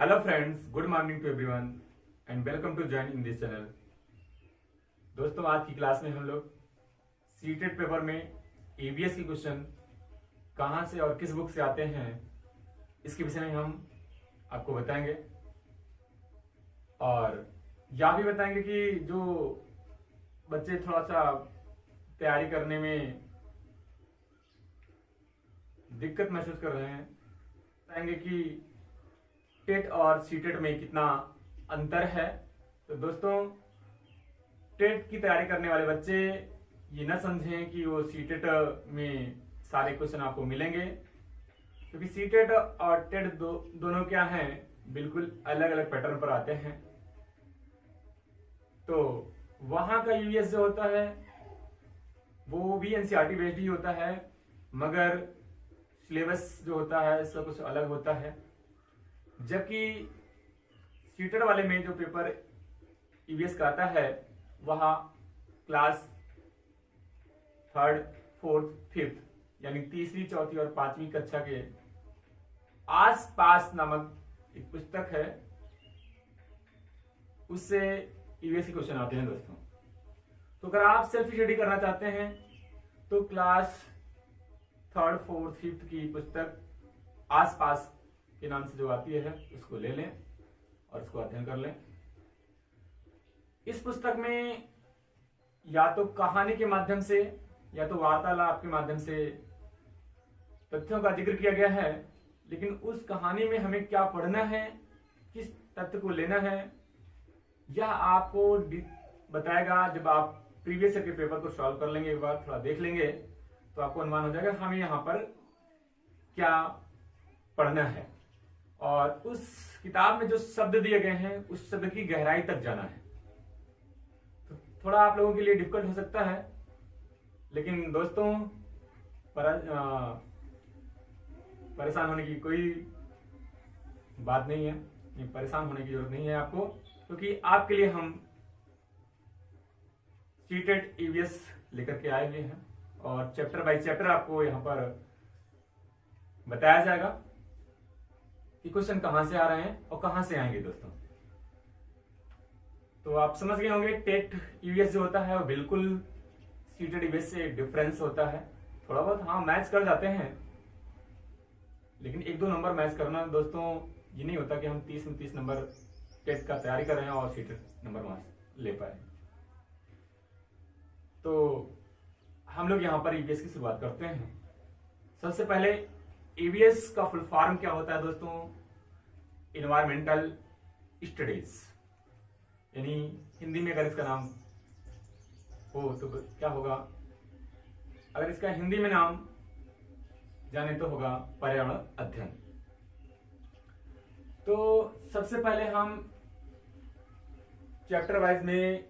Hello friends, good morning to everyone and welcome to join in this channel. दोस्तों, आज की class में हम लोग सीटेट पेपर में ईवीएस के क्वेश्चन कहाँ से और किस बुक से आते हैं इसके विषय में हम आपको बताएंगे और यह भी बताएंगे कि जो बच्चे थोड़ा सा तैयारी करने में दिक्कत महसूस कर रहे हैं, बताएंगे कि टेट और सीटेट में कितना अंतर है। तो दोस्तों, टेट की तैयारी करने वाले बच्चे ये न समझें कि वो सीटेट में सारे क्वेश्चन आपको मिलेंगे, क्योंकि सीटेट और टेट दोनों क्या हैं, बिल्कुल अलग अलग पैटर्न पर आते हैं। तो वहां का यूएस जो होता है वो भी एनसीईआरटी बेस्ड ही होता है, मगर सिलेबस जो होता है इसका कुछ अलग होता है। जबकि सीटेट वाले में जो पेपर ईवीएस का आता है वह क्लास 3rd, 4th, 5th यानी तीसरी, चौथी और 5वीं कक्षा के आस पास नामक एक पुस्तक है, उससे ईवीएस के क्वेश्चन आते हैं दोस्तों। तो अगर आप सेल्फ स्टडी करना चाहते हैं तो क्लास 3rd, 4th, 5th की पुस्तक आस पास के नाम से जो आती है उसको ले लें और उसको अध्ययन कर लें। इस पुस्तक में या तो कहानी के माध्यम से या तो वार्तालाप के माध्यम से तथ्यों का जिक्र किया गया है, लेकिन उस कहानी में हमें क्या पढ़ना है, किस तथ्य को लेना है, यह आपको बताएगा। जब आप प्रीवियस ईयर के पेपर को सॉल्व कर लेंगे, एक बार थोड़ा देख लेंगे, तो आपको अनुमान हो जाएगा हमें यहाँ पर क्या पढ़ना है। और उस किताब में जो शब्द दिए गए हैं उस शब्द की गहराई तक जाना है। तो थोड़ा आप लोगों के लिए डिफिकल्ट हो सकता है, लेकिन दोस्तों परेशान होने की कोई बात नहीं है, परेशान होने की जरूरत नहीं है आपको, क्योंकि आपके लिए हम सीटेट ईवीएस लेकर के आए हुए हैं और चैप्टर बाय चैप्टर आपको यहाँ पर बताया जाएगा कि क्वेश्चन कहां से आ रहे हैं और कहां से आएंगे दोस्तों। तो आप समझ गए होंगे टेट ईवीएस जो होता है वो बिल्कुल सीटेट ईवीएस से डिफरेंस होता है। थोड़ा बहुत हाँ मैच कर जाते हैं, लेकिन 1-2 नंबर मैच करना दोस्तों ये नहीं होता कि हम 30 में 30 नंबर टेट का तैयारी कर रहे हैं और सीटेट नंबर वहां ले पाए। तो हम लोग यहाँ पर ईवीएस की शुरुआत करते हैं। सबसे पहले ईवीएस का फुल फॉर्म क्या होता है दोस्तों? इन्वायरमेंटल स्टडीज, यानी हिंदी में अगर इसका नाम हो तो क्या होगा? अगर इसका हिंदी में नाम जाने तो होगा पर्यावरण अध्ययन। तो सबसे पहले हम चैप्टर वाइज में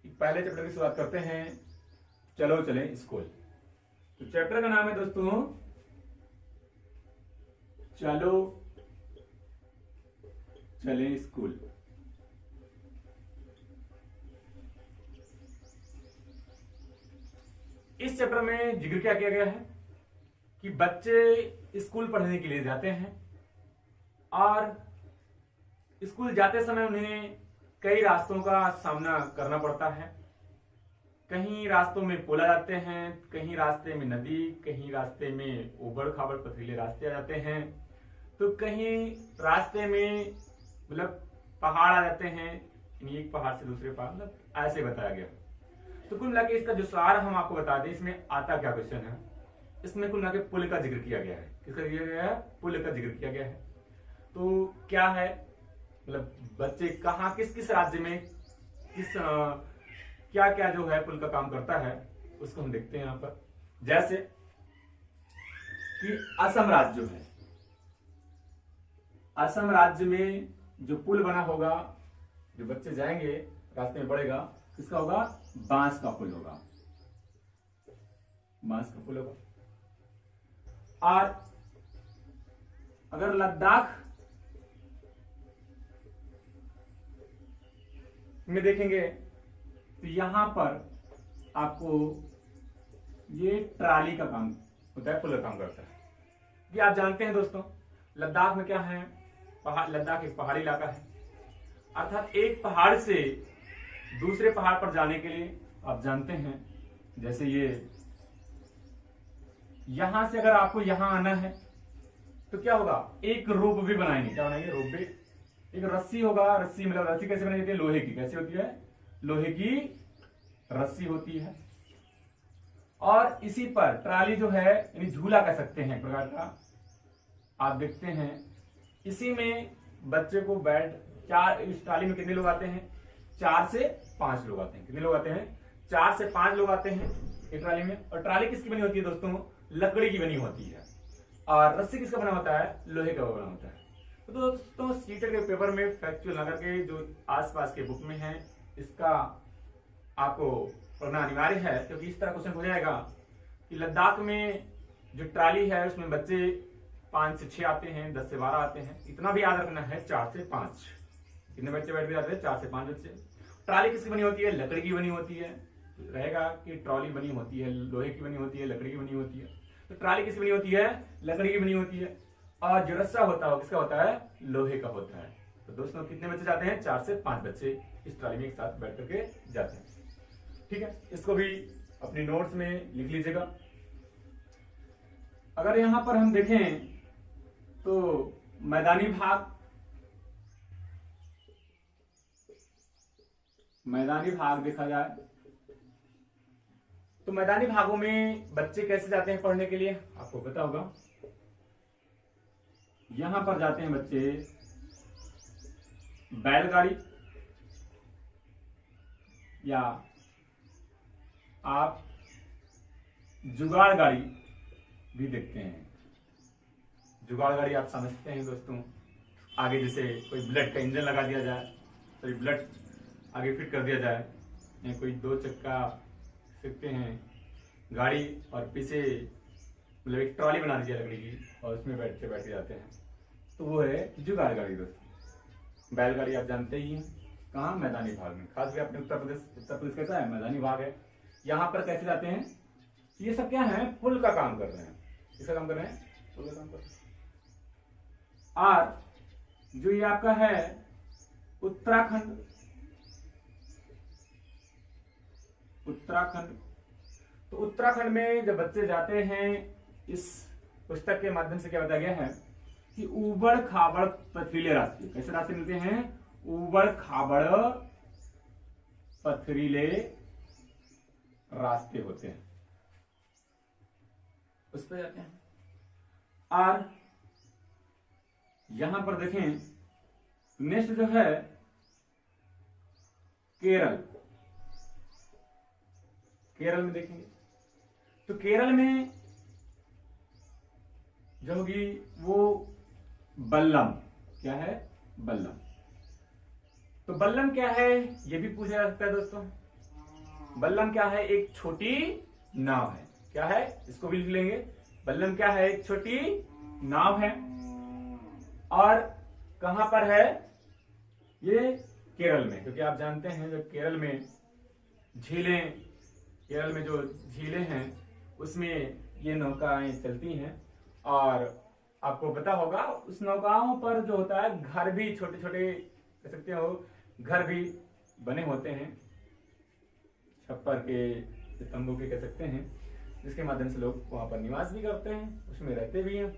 पहले चैप्टर की शुरुआत करते हैं, चलो चलें स्कूल। तो चैप्टर का नाम है दोस्तों चलो चलें स्कूल। इस चैप्टर में जिक्र क्या किया गया है कि बच्चे स्कूल पढ़ने के लिए जाते हैं और स्कूल जाते समय उन्हें कई रास्तों का सामना करना पड़ता है। कहीं रास्तों में पुल आ जाते हैं, कहीं रास्ते में नदी, कहीं रास्ते में उबड़ खाबड़ पथरीले रास्ते आ जाते हैं, तो कहीं रास्ते में मतलब पहाड़ आ जाते हैं, एक पहाड़ से दूसरे पहाड़, मतलब ऐसे बताया गया। तो कुल मिला के इसका जो सार हम आपको बता दें, इसमें आता क्या क्वेश्चन है। इसमें कुल मिला के पुल का जिक्र किया गया है। किसका किया गया है? पुल का जिक्र किया गया है। तो क्या है, मतलब बच्चे कहाँ किस किस राज्य में किस क्या क्या जो है पुल का काम करता है उसको हम देखते हैं यहाँ पर। जैसे कि असम राज्य जो है, असम राज्य में जो पुल बना होगा, जो बच्चे जाएंगे रास्ते में पड़ेगा, किसका होगा? बांस का पुल होगा, बांस का पुल होगा। और अगर लद्दाख में देखेंगे तो यहां पर आपको ये ट्राली का काम होता है, पुल का काम करता है। ये आप जानते हैं दोस्तों, लद्दाख में क्या है, पहाड़, लद्दाख एक पहाड़ी इलाका है, अर्थात एक पहाड़ से दूसरे पहाड़ पर जाने के लिए आप जानते हैं, जैसे ये यहां से अगर आपको यहां आना है तो क्या होगा, एक रोप भी बनाएंगे। क्या बनाएंगे? रोप भी। एक रस्सी होगा, रस्सी मतलब रस्सी कैसे बनाई जाती है? लोहे की। कैसे होती है? लोहे की रस्सी होती है। और इसी पर ट्राली जो है, यानी झूला कह सकते हैं एक प्रकार का, आप देखते हैं इसी में बच्चे को बैठ, चार, इस ट्राली में कितने लोग आते हैं? 4 से 5 लोग आते हैं। कितने लोग आते हैं? 4 से 5 लोग आते हैं एक ट्राली में। और ट्राली किसकी बनी होती है दोस्तों? लकड़ी की बनी होती है। और रस्सी किसका बना होता है? लोहे का बना होता है। तो दोस्तों सीटेट के पेपर में फैक्चुअल लगा के जो आसपास के बुक में है, इसका आपको पढ़ना अनिवार्य है, क्योंकि इस तरह क्वेश्चन हो जाएगा कि लद्दाख में जो ट्राली है उसमें बच्चे 5 से 6 आते हैं, 10 से 12 आते हैं। इतना भी याद रखना है, 4 से 5। कितने बच्चे बैठ जाते हैं? 4 से 5 बच्चे। ट्राली किसकी बनी होती है? लकड़ी की बनी होती है। रहेगा कि ट्रॉली बनी होती है, लोहे की बनी होती है, लकड़ी की बनी होती है। तो ट्राली किसकी बनी होती है? लकड़ी की बनी होती है। और जो रस्सा होता है किसका होता है? लोहे का होता है। तो दोस्तों कितने बच्चे जाते हैं? 4 से 5 बच्चे इस ट्राली में एक साथ बैठ करके जाते हैं। ठीक है, इसको भी अपनी नोट्स में लिख लीजिएगा। अगर यहां पर हम देखें तो मैदानी भाग, देखा जाए तो मैदानी भागों में बच्चे कैसे जाते हैं पढ़ने के लिए? आपको पता होगा, यहां पर जाते हैं बच्चे बैलगाड़ी, या आप जुगाड़ गाड़ी भी देखते हैं। जुगाड़ गाड़ी आप समझते हैं दोस्तों, आगे जैसे कोई बुलेट का इंजन लगा दिया जाए, सॉरी बुलेट आगे फिट कर दिया जाए, या कोई 2 चक्का सकते हैं गाड़ी और पीछे मतलब एक ट्रॉली बना दी जाए लकड़ी की, और उसमें बैठते जाते हैं, तो वो है जुगाड़ गाड़ी दोस्तों। बैलगाड़ी आप जानते ही हैं, कहाँ? मैदानी भाग में। खास कर अपने उत्तर प्रदेश कैसा है? मैदानी भाग है। यहाँ पर कैसे जाते हैं? ये सब क्या है? पुल का काम कर रहे हैं। किसका काम कर रहे हैं? पुल का काम कर रहे हैं। और जो ये आपका है उत्तराखंड, तो उत्तराखंड में जब बच्चे जाते हैं, इस पुस्तक के माध्यम से क्या बताया गया है कि ऊबड़ खाबड़ पथरीले रास्ते, कैसे रास्ते मिलते हैं? ऊबड़ खाबड़ पथरीले रास्ते होते हैं, उस पर जाते हैं। और यहां पर देखें, नेक्स्ट जो है केरल में देखेंगे तो केरल में जो होगी वो बल्लम। क्या है? बल्लम। तो बल्लम क्या है ये भी पूछा जा सकता है दोस्तों। बल्लम क्या है? एक छोटी नाव है। क्या है? इसको भी लिख लेंगे। बल्लम क्या है? एक छोटी नाव है। और कहां पर है ये? केरल में, क्योंकि आप जानते हैं जो केरल में झीलें, केरल में जो झीलें हैं उसमें ये नौकाएं चलती हैं। और आपको पता होगा उस नौकाओं पर जो होता है घर भी, छोटे छोटे कह सकते हो घर भी बने होते हैं, छप्पर के, तंबू के कह सकते हैं, जिसके माध्यम से लोग वहां पर निवास भी करते हैं, उसमें रहते भी हैं।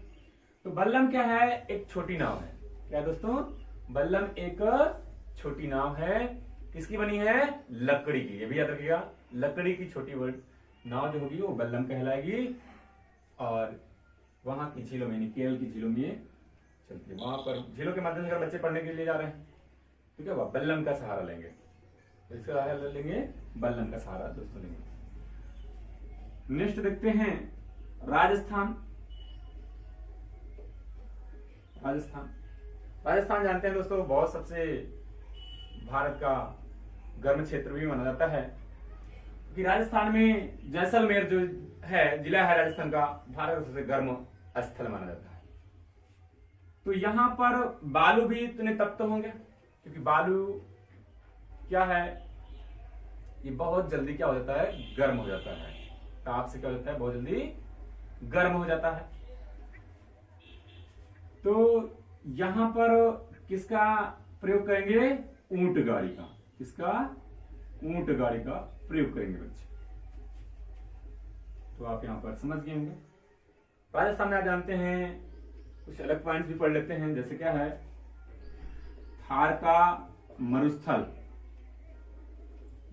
तो बल्लम क्या है? एक छोटी नाव है। क्या दोस्तों? बल्लम एक छोटी नाव है। किसकी बनी है? लकड़ी की। ये भी याद रखिएगा, लकड़ी की छोटी नाव जो होगी वो बल्लम कहलाएगी। और वहां की झीलों में, केरल की झीलों में चलती है। वहां पर झीलों के माध्यम से अगर बच्चे पढ़ने के लिए जा रहे हैं तो क्या हुआ? बल्लम का सहारा लेंगे। इसका सहारा लेंगे, बल्लम का सहारा दोस्तों लेंगे। नेक्स्ट देखते हैं राजस्थान। राजस्थान जानते हैं दोस्तों, बहुत सबसे भारत का गर्म क्षेत्र भी माना जाता है, कि राजस्थान में जैसलमेर जो है, जिला है राजस्थान का, भारत का सबसे गर्म स्थल माना जाता है। तो यहां पर बालू भी इतने तप्त होंगे, क्योंकि बालू क्या है? ये बहुत जल्दी क्या हो जाता है? गर्म हो जाता है। ताप से क्या हो जाता है? बहुत जल्दी गर्म हो जाता है। तो यहां पर किसका प्रयोग करेंगे? ऊंट गाड़ी का। किसका? ऊंट गाड़ी का प्रयोग करेंगे बच्चे। तो आप यहां पर समझ गए होंगे। राजस्थान में आप जानते हैं कुछ अलग पॉइंट्स भी पढ़ लेते हैं, जैसे क्या है, थार का मरुस्थल,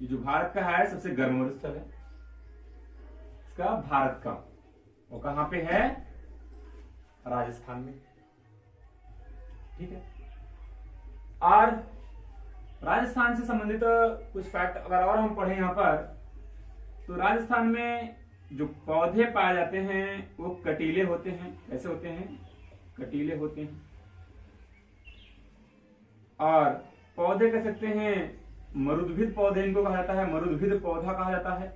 ये जो भारत का है सबसे गर्म मरुस्थल है इसका, भारत का, वो कहां पे है? राजस्थान में। ठीक है। और राजस्थान से संबंधित कुछ फैक्ट अगर और हम पढ़ें यहां पर, तो राजस्थान में जो पौधे पाए जाते हैं वो कटीले होते हैं। कैसे होते हैं? कटीले होते हैं। और पौधे कह सकते हैं मरुद्भिद पौधे, इनको कहा जाता है, मरुद्भिद पौधा कहा जाता है।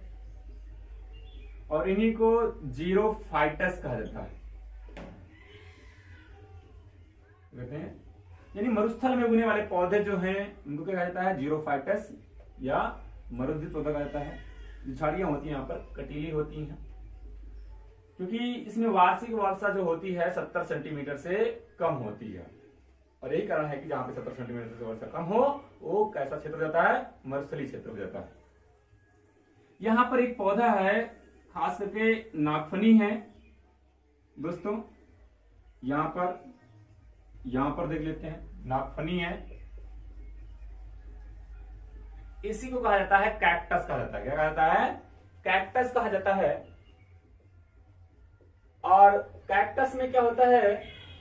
और इन्हीं को जीरोफाइटस कहा जाता है। कहते हैं यानी मरुस्थल में उगने वाले पौधे जो हैं उनको क्या कहा जाता है? जीरोफाइटस या मरुद्भिद पौधा कहा जाता है। जो झाड़ियां होती हैं यहाँ पर कटीली होती हैं, क्योंकि इसमें वार्षिक वर्षा जो होती है 70 सेंटीमीटर से कम होती है। और यही कारण है कि जहां पे 70 सेंटीमीटर से वर्षा कम हो वो कैसा क्षेत्र हो जाता है? मरुस्थलीय क्षेत्र हो जाता है। यहां पर एक पौधा है, खास करके नागफनी है दोस्तों। यहां पर देख लेते हैं, नागफनी है। इसी को कहा जाता है कैक्टस कहा जाता है। क्या कहा जाता है? कैक्टस कहा जाता है। और कैक्टस में क्या होता है?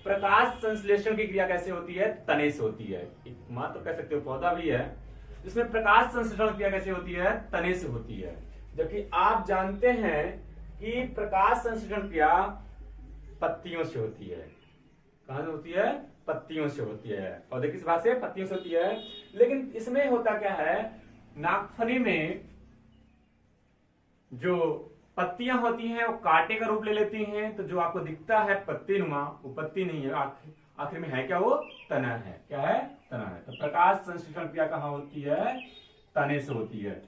प्रकाश संश्लेषण की क्रिया कैसे होती है? तने से होती है। एक मात्र कह सकते हो पौधा भी है जिसमें प्रकाश संश्लेषण क्रिया कैसे होती है? तने से होती है। जबकि आप जानते हैं कि प्रकाश संश्लेषण क्रिया पत्तियों से होती है। कहां से होती है? पत्तियों से होती है। पौधे किस भाग से? पत्तियों से होती है। लेकिन इसमें होता क्या है? नागफनी में जो पत्तियां होती हैं वो कांटे का रूप ले लेती हैं। तो जो आपको दिखता है पत्ती नुमा, वो पत्ती नहीं है, आखिर में है क्या? वो तना है। क्या है? तना है। तो प्रकाश संश्लेषण क्रिया कहां होती है? तने से होती है।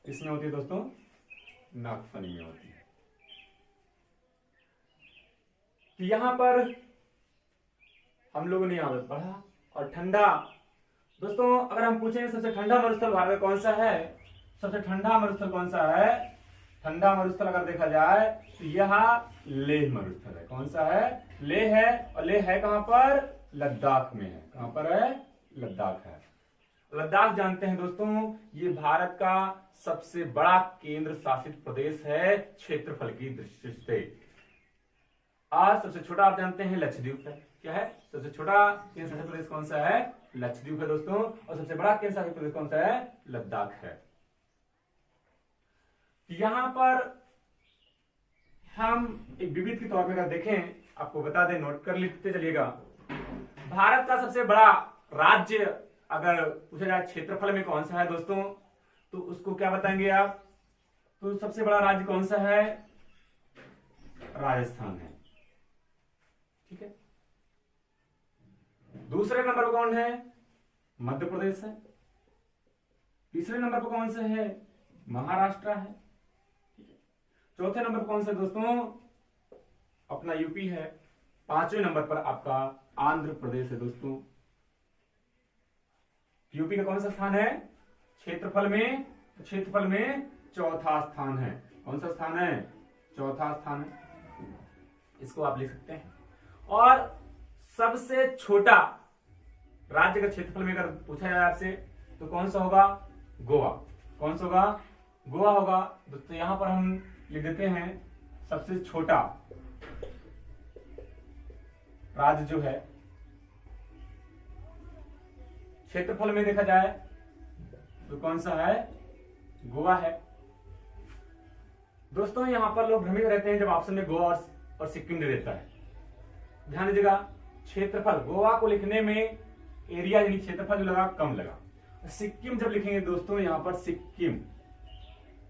किसमें होती है दोस्तों? नागफनी में होती है। तो यहां पर हम लोगों ने यहां पर पढ़ा। और ठंडा दोस्तों, अगर हम पूछें सबसे ठंडा मरुस्थल भारत में कौन सा है? सबसे ठंडा मरुस्थल कौन सा है? ठंडा मरुस्थल अगर देखा जाए तो यह लेह मरुस्थल है। कौन सा है? लेह है। और लेह है कहां पर? लद्दाख में है। कहां पर है? लद्दाख है। लद्दाख जानते हैं दोस्तों, ये भारत का सबसे बड़ा केंद्र शासित प्रदेश है क्षेत्रफल की दृष्टि से। आज सबसे छोटा आप जानते हैं लक्षद्वीप है। क्या है? सबसे छोटा केंद्र शासित प्रदेश कौन सा है? लक्षद्वीप है दोस्तों। और सबसे बड़ा केंद्र शासित प्रदेश कौन सा है? लद्दाख है। यहां पर हम एक विविध के तौर पर अगर देखें, आपको बता दें, नोट कर लेते चलिएगा। भारत का सबसे बड़ा राज्य अगर पूछा जाए क्षेत्रफल में कौन सा है दोस्तों, तो उसको क्या बताएंगे आप? तो सबसे बड़ा राज्य कौन सा है? राजस्थान है। ठीक है। दूसरे नंबर पर कौन है? मध्य प्रदेश है। तीसरे नंबर पर कौन सा है? महाराष्ट्र है। चौथे नंबर पर कौन सा दोस्तों? अपना यूपी है। पांचवें नंबर पर आपका आंध्र प्रदेश है दोस्तों। यूपी का कौन सा स्थान है क्षेत्रफल में? क्षेत्रफल में चौथा स्थान है। कौन सा स्थान है? चौथा स्थान है। इसको आप लिख सकते हैं। और सबसे छोटा राज्य का क्षेत्रफल में अगर पूछा जाए आपसे तो कौन सा होगा? गोवा। कौन सा होगा? गोवा होगा। तो यहां पर हम लिख देते हैं सबसे छोटा राज्य जो है क्षेत्रफल में देखा जाए तो कौन सा है? गोवा है। दोस्तों यहां पर लोग भ्रमित रहते हैं जब ऑप्शन में गोवा और सिक्किम दे देता है। ध्यान दीजिएगा, क्षेत्रफल गोवा को लिखने में एरिया यानी क्षेत्रफल जो लगा कम लगा। सिक्किम जब लिखेंगे दोस्तों यहां पर सिक्किम,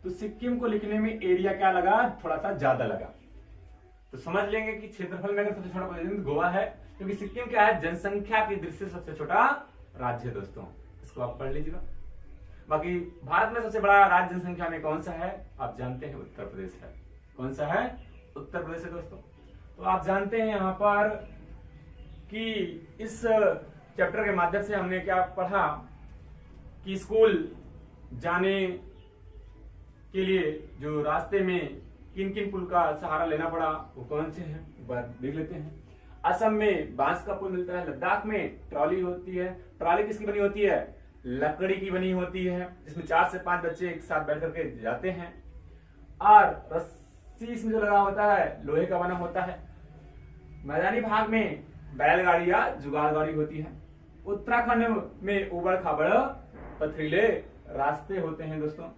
तो सिक्किम को लिखने में एरिया क्या लगा? थोड़ा सा ज्यादा लगा। तो समझ लेंगे कि क्षेत्रफल में अगर सबसे छोटा प्रदेश गोवा है, क्योंकि सिक्किम क्या है? जनसंख्या की दृष्टि से सबसे छोटा राज्य है दोस्तों। इसको आप पढ़ लीजिएगा। बाकी भारत में सबसे बड़ा राज्य जनसंख्या में कौन सा है? आप जानते हैं उत्तर प्रदेश है। कौन सा है? उत्तर प्रदेश है दोस्तों। तो आप जानते हैं यहाँ पर कि इस चैप्टर के माध्यम से हमने क्या पढ़ा कि स्कूल जाने के लिए जो रास्ते में किन किन पुल का सहारा लेना पड़ा वो कौन से हैं, एक बार देख लेते हैं। असम में बांस का पुल मिलता है, लद्दाख में ट्रॉली होती है। ट्रॉली किसकी बनी होती है? लकड़ी की बनी होती है, जिसमें 4 से 5 बच्चे एक साथ बैठ करके जाते हैं। और रस्सी इसमें जो लगा होता है लोहे का बना होता है। मैदानी भाग में बैलगाड़ी या जुगाड़ गाड़ी होती है। उत्तराखंड में उबड़ खाबड़ पथरीले रास्ते होते हैं दोस्तों।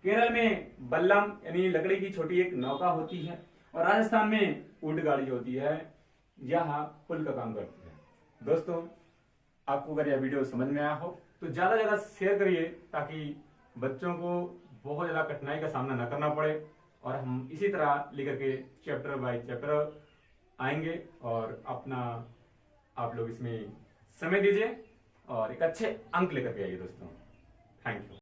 केरल में बल्लम यानी लकड़ी की छोटी एक नौका होती है। और राजस्थान में ऊंट गाड़ी होती है, यह पुल का काम करती है। दोस्तों, आपको अगर यह वीडियो समझ में आया हो तो ज्यादा ज्यादा शेयर करिए, ताकि बच्चों को बहुत ज्यादा कठिनाई का सामना न करना पड़े और हम इसी तरह लेकर के चैप्टर बाय चैप्टर आएंगे। और अपना आप लोग इसमें समय दीजिए और एक अच्छे अंक लेकर के आइए दोस्तों। Thank you.